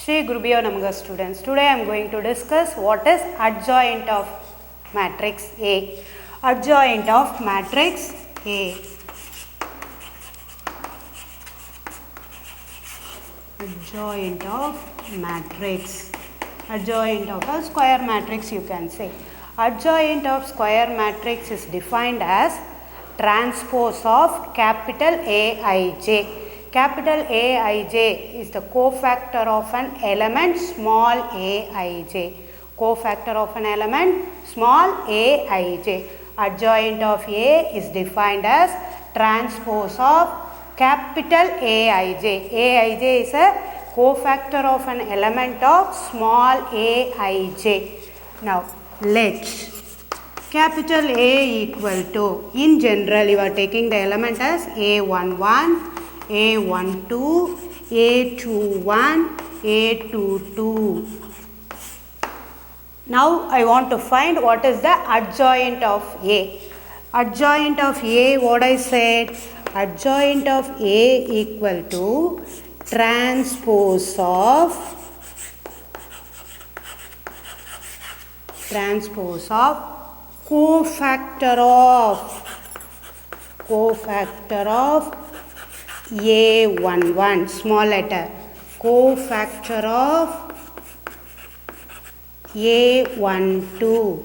Shri Gurubhyo Namaha students. Today I am going to discuss what is adjoint of matrix A. Adjoint of matrix A. Adjoint of matrix. Adjoint of a square matrix you can say. Adjoint of square matrix is defined as transpose of capital Aij. Capital Aij is the cofactor of an element small aij. Cofactor of an element small aij. Adjoint of A is defined as transpose of capital Aij. Aij is a cofactor of an element of small aij. Now let capital A equal to, in general you are taking the element as A11, A12, A21, A22. Now I want to find what is the adjoint of A. Adjoint of A, what I said? Adjoint of A equal to transpose of cofactor of A11, small letter, cofactor of A12,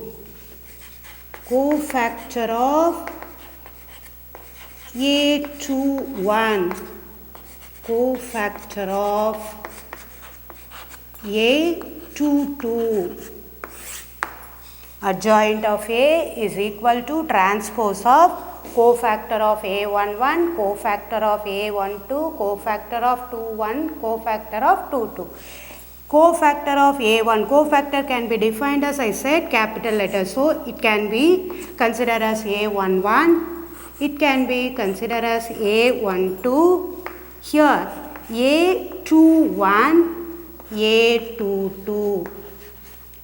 cofactor of A21, cofactor of A22. Adjoint of A is equal to transpose of cofactor of A11, cofactor of A12, cofactor of 21, cofactor of 22. Cofactor of A1, cofactor can be defined as I said capital letter. So it can be considered as A11, it can be considered as A12. Here A21, A22.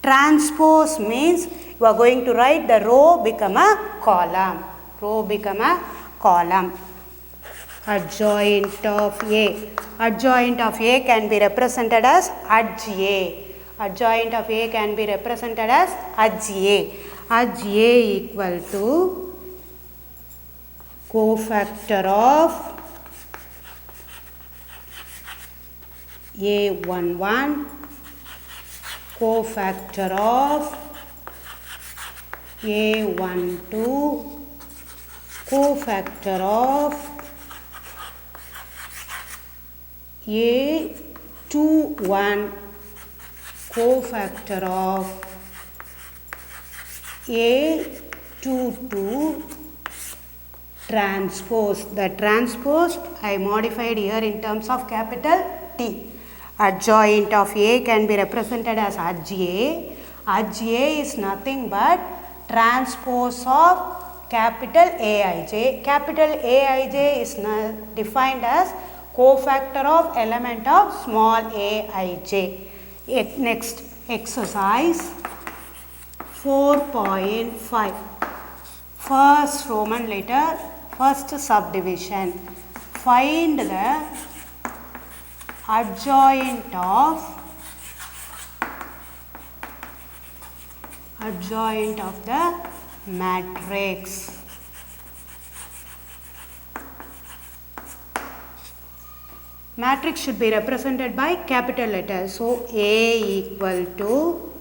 Transpose means you are going to write the row become a column. Row become a column. Adjoint of A. Adjoint of A can be represented as adj A. Adjoint of A can be represented as adj A. Adj A equal to cofactor of A11, cofactor of A12, cofactor of A21, cofactor of A22, transpose. The transpose I modified here in terms of capital T. Adjoint of A can be represented as adj A. Adj A is nothing but transpose of capital Aij. Capital Aij is defined as cofactor of element of small aij. Next exercise 4.5. First Roman letter, first subdivision. Find the adjoint of the matrix. Matrix should be represented by capital letters. So A equal to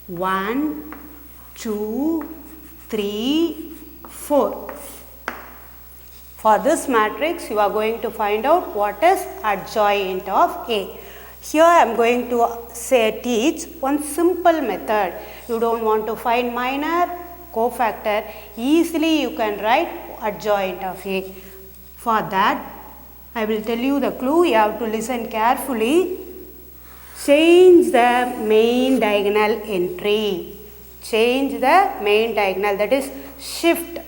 1, 2, 3, 4. For this matrix you are going to find out what is adjoint of A. Here I am going to teach one simple method. You don't want to find minor, cofactor, easily you can write adjoint of A. For that I will tell you the clue, you have to listen carefully. Change the main diagonal entry. Change the main diagonal, that is shift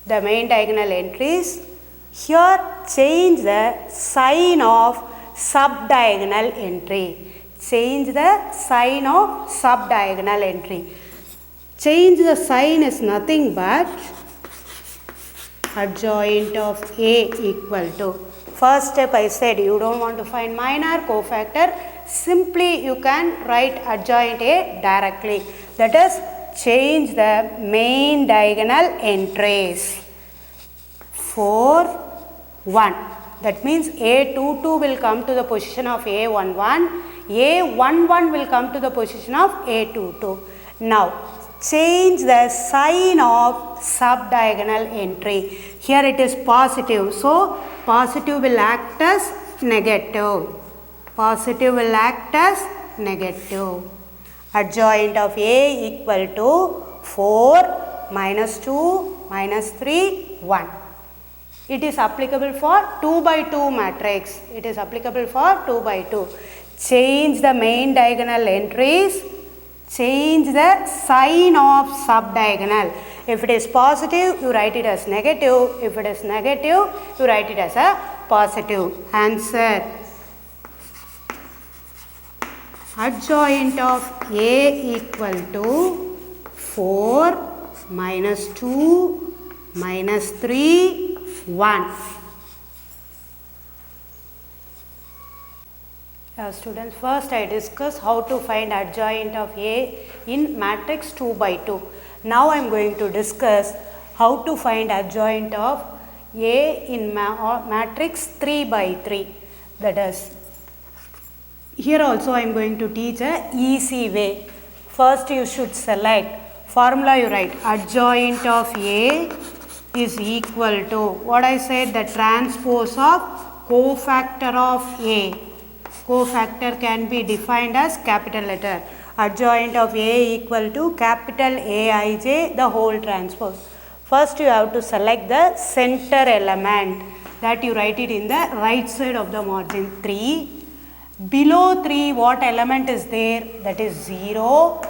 the main diagonal entries. Here change the sign of subdiagonal entry. Change the sign of subdiagonal entry. Change the sign is nothing but adjoint of A equal to. First step I said you don't want to find minor, cofactor. simply you can write adjoint A directly. That is, change the main diagonal entries. 4, 1. That means A22 will come to the position of A11. A11 will come to the position of A22. Now, change the sign of subdiagonal entry. Here it is positive. So, positive will act as negative. Positive will act as negative. Adjoint of A equal to 4 minus 2 minus 3, 1. It is applicable for 2 by 2 matrix. It is applicable for 2 by 2. Change the main diagonal entries. Change the sign of subdiagonal. If it is positive, you write it as negative. If it is negative, you write it as a positive. Answer. Adjoint of A equal to 4 minus 2 minus 3, 1. Students, first I discuss how to find adjoint of A in matrix 2 by 2. Now I am going to discuss how to find adjoint of A in matrix 3 by 3. That is, here also I am going to teach a easy way. First you should select formula, you write adjoint of A is equal to what I said, the transpose of cofactor of A. Cofactor can be defined as capital letter. Adjoint of A equal to capital Aij, the whole transpose. First you have to select the center element, that you write it in the right side of the margin. 3. Below 3 what element is there? That is 0.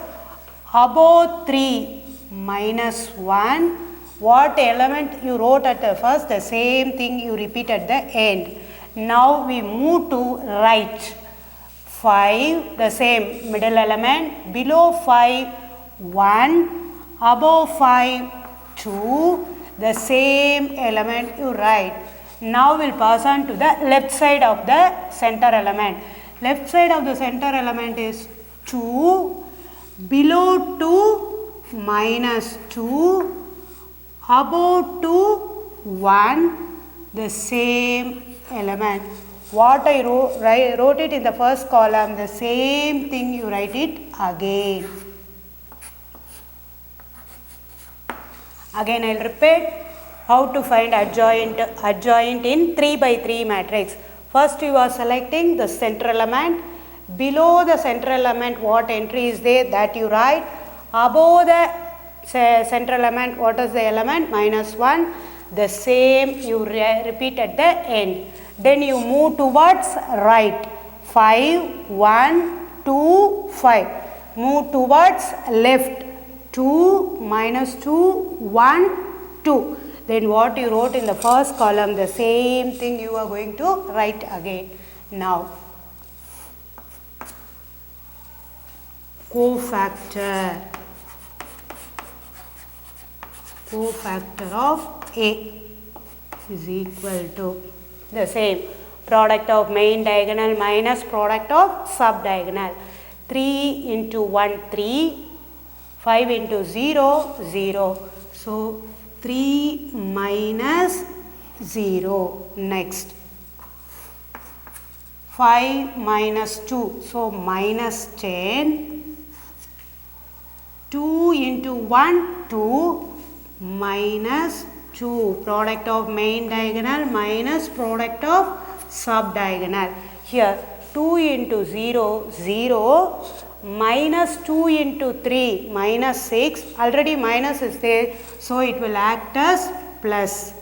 Above 3 minus 1. What element you wrote at the first, the same thing you repeat at the end. Now we move to right. 5, the same middle element. Below 5, 1. Above 5, 2. The same element you write. Now we'll pass on to the left side of the center element. Left side of the center element is 2. Below 2, minus 2. Above 2, 1. The same element. What I wrote it in the first column, the same thing you write it again. Again I will repeat how to find adjoint in 3 by 3 matrix. First you are selecting the center element. Below the center element what entry is there, that you write. Above the center element, what is the element? Minus 1. The same you repeat at the end. Then you move towards right. 5, 1, 2, 5. Move towards left. 2, minus 2, 1, 2. Then what you wrote in the first column, the same thing you are going to write again. Now, cofactor of A is equal to the same product of main diagonal minus product of subdiagonal. 3 into 1, 3. 5 into 0, 0. So, 3 minus 0. Next. 5 minus 2. So, minus 10. 2 into 1, 2. Minus 2. Product of main diagonal minus product of subdiagonal. Here 2 into 0, 0. Minus 2 into 3, minus 6. Already minus is there. So it will act as plus.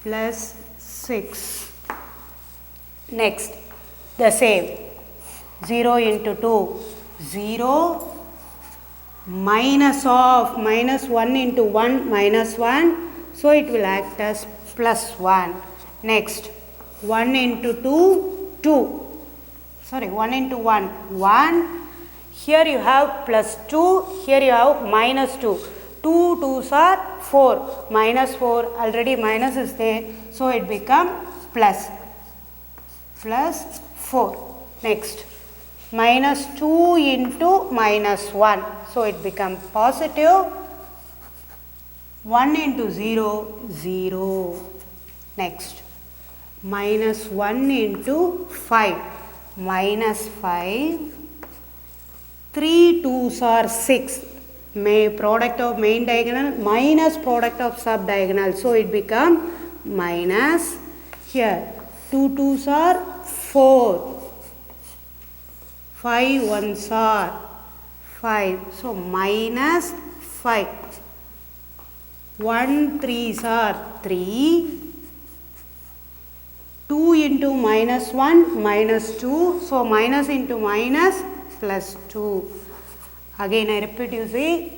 Plus 6. Next. The same. 0 into 2, 0. Minus of minus 1 into 1, minus 1. So it will act as plus 1. Next, 1 into 2, 2. Sorry, 1 into 1, 1. Here you have plus 2, here you have minus 2. 2 2s are 4, minus 4, already minus is there. So it becomes plus 4. Next, minus 2 into minus 1. So it becomes positive. 1 into 0, 0. Next, minus 1 into 5, minus 5. 3 2s are 6. Product of main diagonal minus product of sub diagonal. So it becomes minus. Here 2 2s are 4. 5 1s are 5. So minus 5. 1 3s are 3. 2 into minus 1 minus 2. So minus into minus plus 2. Again I repeat, you see,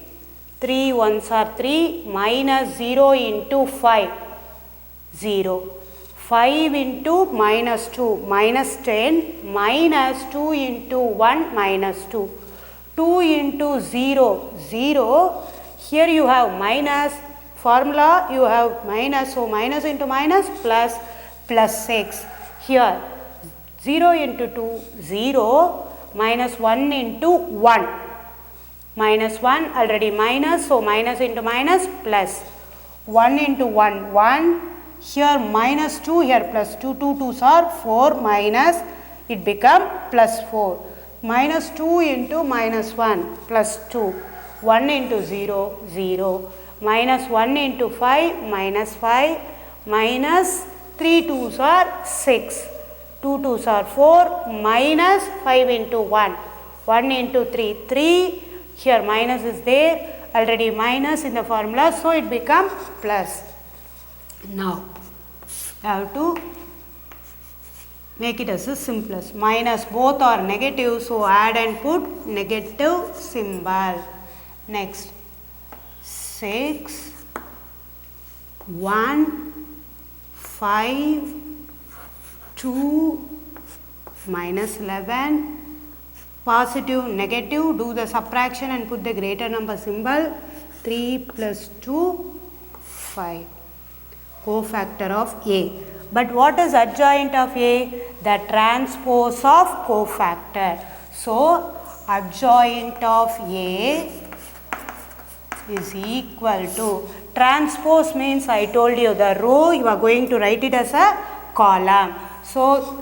3 1s are 3, minus 0 into 5, 0. 5 into minus 2, minus 10, minus 2 into 1, minus 2. 2 into 0, 0. Here you have minus, formula you have minus, so minus into minus plus, plus 6. Here 0 into 2, 0, minus 1 into 1. Minus 1 already minus, so minus into minus plus. 1 into 1, 1. Here minus 2, here plus 2, 2 2s are 4, minus, it become plus 4. Minus 2 into minus 1 plus 2. 1 into 0, 0. Minus 1 into 5, minus 5. Minus 3 2s are 6. 2 2s are 4, minus 5 into 1. 1 into 3, 3. Here minus is there, already minus in the formula, so it becomes plus. Now, I have to make it as the simplest. Minus both are negative, so add and put negative symbol. Next, 6, 1, 5, 2, minus 11. Positive, negative, do the subtraction and put the greater number symbol. 3 plus 2, 5. Cofactor of A. But what is adjoint of A? The transpose of cofactor. So, adjoint of A is equal to, transpose means I told you the row you are going to write it as a column. So,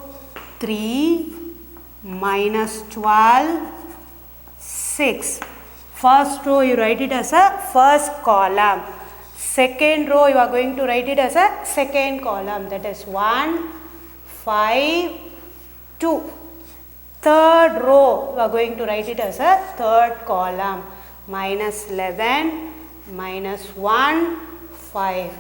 3 minus 12, 6. First row you write it as a first column. Second row you are going to write it as a second column, that is 1, 5, 2. Third row you are going to write it as a third column. Minus 11, minus 1, 5.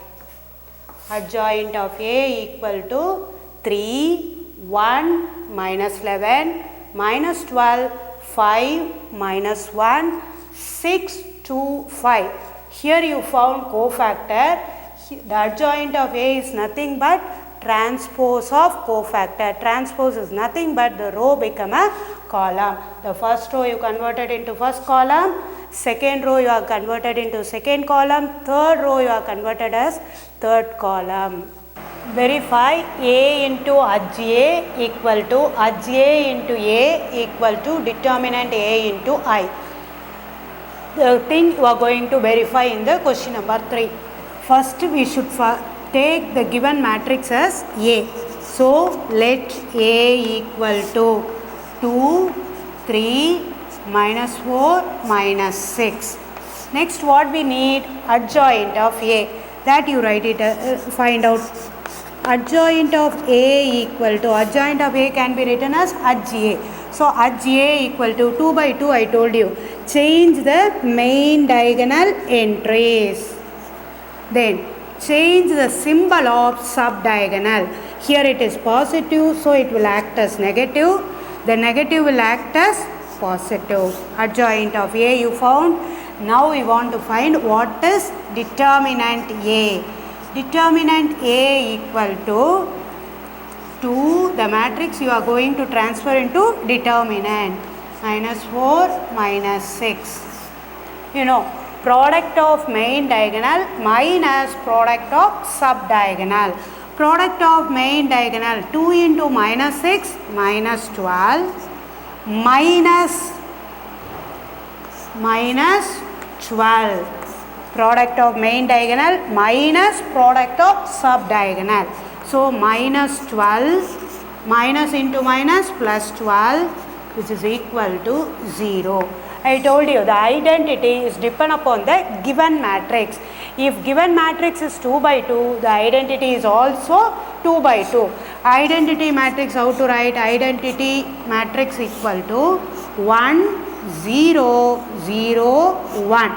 Adjoint of A equal to 3, 1, minus 11, minus 12, 5, minus 1, 6, 2, 5. Here you found cofactor. The adjoint of A is nothing but transpose of cofactor. Transpose is nothing but the row become a column. The first row you converted into first column. Second row you are converted into second column. Third row you are converted as third column. Verify A into adj A equal to adj A into A equal to determinant A into I. The thing you are going to verify in the question number 3. First we should take the given matrix as A. So let A equal to 2, 3, minus 4, minus 6. Next what we need? Adjoint of A. That you write it, find out. Adjoint of A equal to, adjoint of A can be written as adj A. So adj A equal to 2 by 2 I told you. Change the main diagonal entries. Then change the symbol of sub-diagonal. Here it is positive, so it will act as negative. The negative will act as positive. Adjoint of A you found. Now we want to find what is determinant A. Determinant A equal to 2, the matrix you are going to transfer into determinant. Minus 4, minus 6. You know, product of main diagonal minus product of sub-diagonal. Product of main diagonal 2 into minus 6, minus 12. minus 12. Product of main diagonal minus product of sub-diagonal. So, minus 12 minus into minus plus 12, which is equal to 0. I told you the identity is depend upon the given matrix. If given matrix is 2 by 2, the identity is also 2 by 2. Identity matrix, how to write? Identity matrix equal to 1, 0, 0, 1.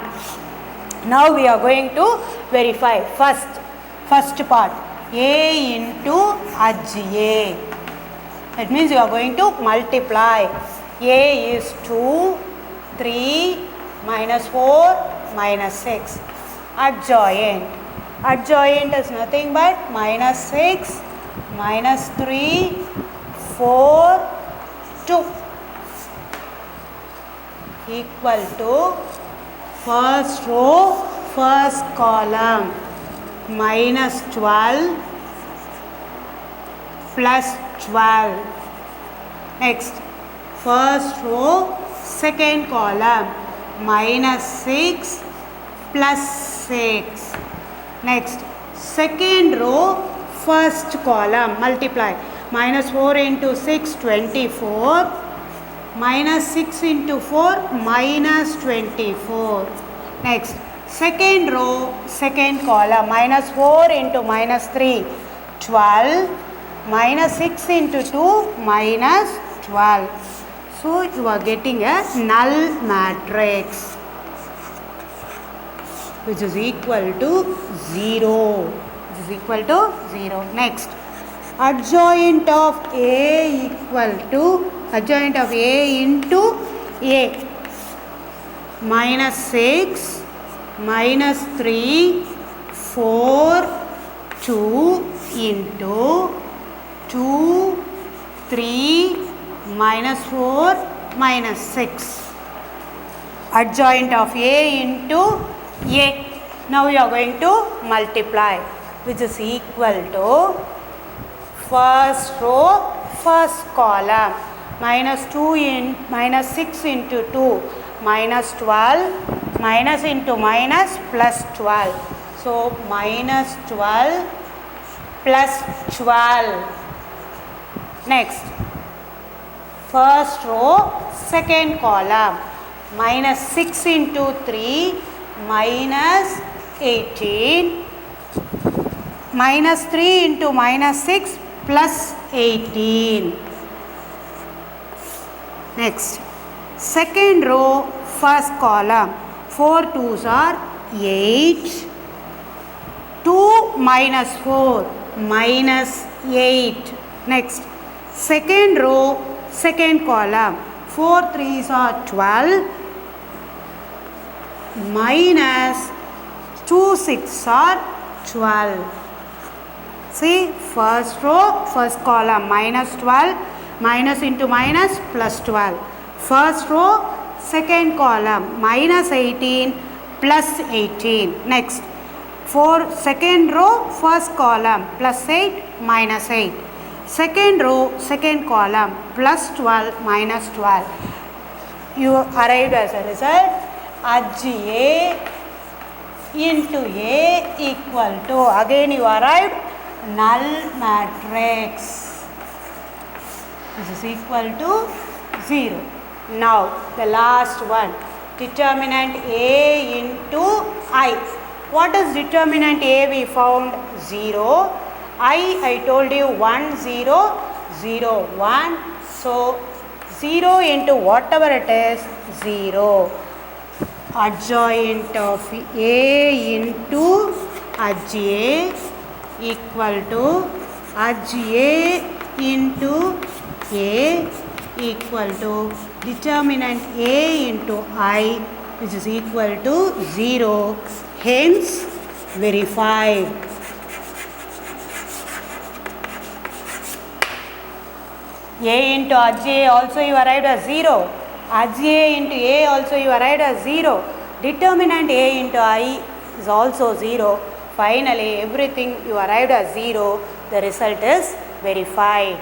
Now we are going to verify first part, A into HA. That means you are going to multiply. A is 2, 3, minus 4, minus 6. Adjoint. Adjoint is nothing but minus 6, minus 3, 4, 2. Equal to first row, first column, minus 12 plus 12. Next, first row, second column, minus 6 plus 6. Next, second row, first column, multiply. Minus 4 into 6, 24. Minus 6 into 4, minus 24. Next, second row, second column, minus 4 into minus 3, 12. Minus 6 into 2, minus 12. So, you are getting a null matrix, which is equal to 0. Which is equal to 0. Next, adjoint of A equal to adjoint of A into A. Minus 6, minus 3, 4, 2 into 2, 3, minus 4, minus 6. Adjoint of A into A. Now you are going to multiply, which is equal to first row, first column, minus 2 in minus 6 into 2, minus 12, minus into minus plus 12. So, minus 12 plus 12. Next, first row, second column, minus 6 into 3, minus 18, minus 3 into minus 6 plus 18. Next, second row, first column, 4 2s are 8, 2 minus 4, minus 8. Next, second row, second column, 4 3s are 12, minus 2 6 are 12. See, first row, first column, minus 12, minus into minus plus 12. First row, second column, minus 18 plus 18. Next, second row, first column, plus 8 minus 8. Second row, second column, plus 12 minus 12. You arrived as a result, HA into A equal to, again you arrived, null matrix. This is equal to 0. Now, the last one, determinant A into I. What is determinant A we found? 0. I told you 1, 0, 0, 1. So, 0 into whatever it is, 0. Adjoint of A into HA equal to HA into A equal to determinant A into I, which is equal to 0. Hence, verified. A into HA also you arrived at 0. HA into A also you arrived at 0. Determinant A into I is also 0. Finally, everything you arrived at 0. The result is verified.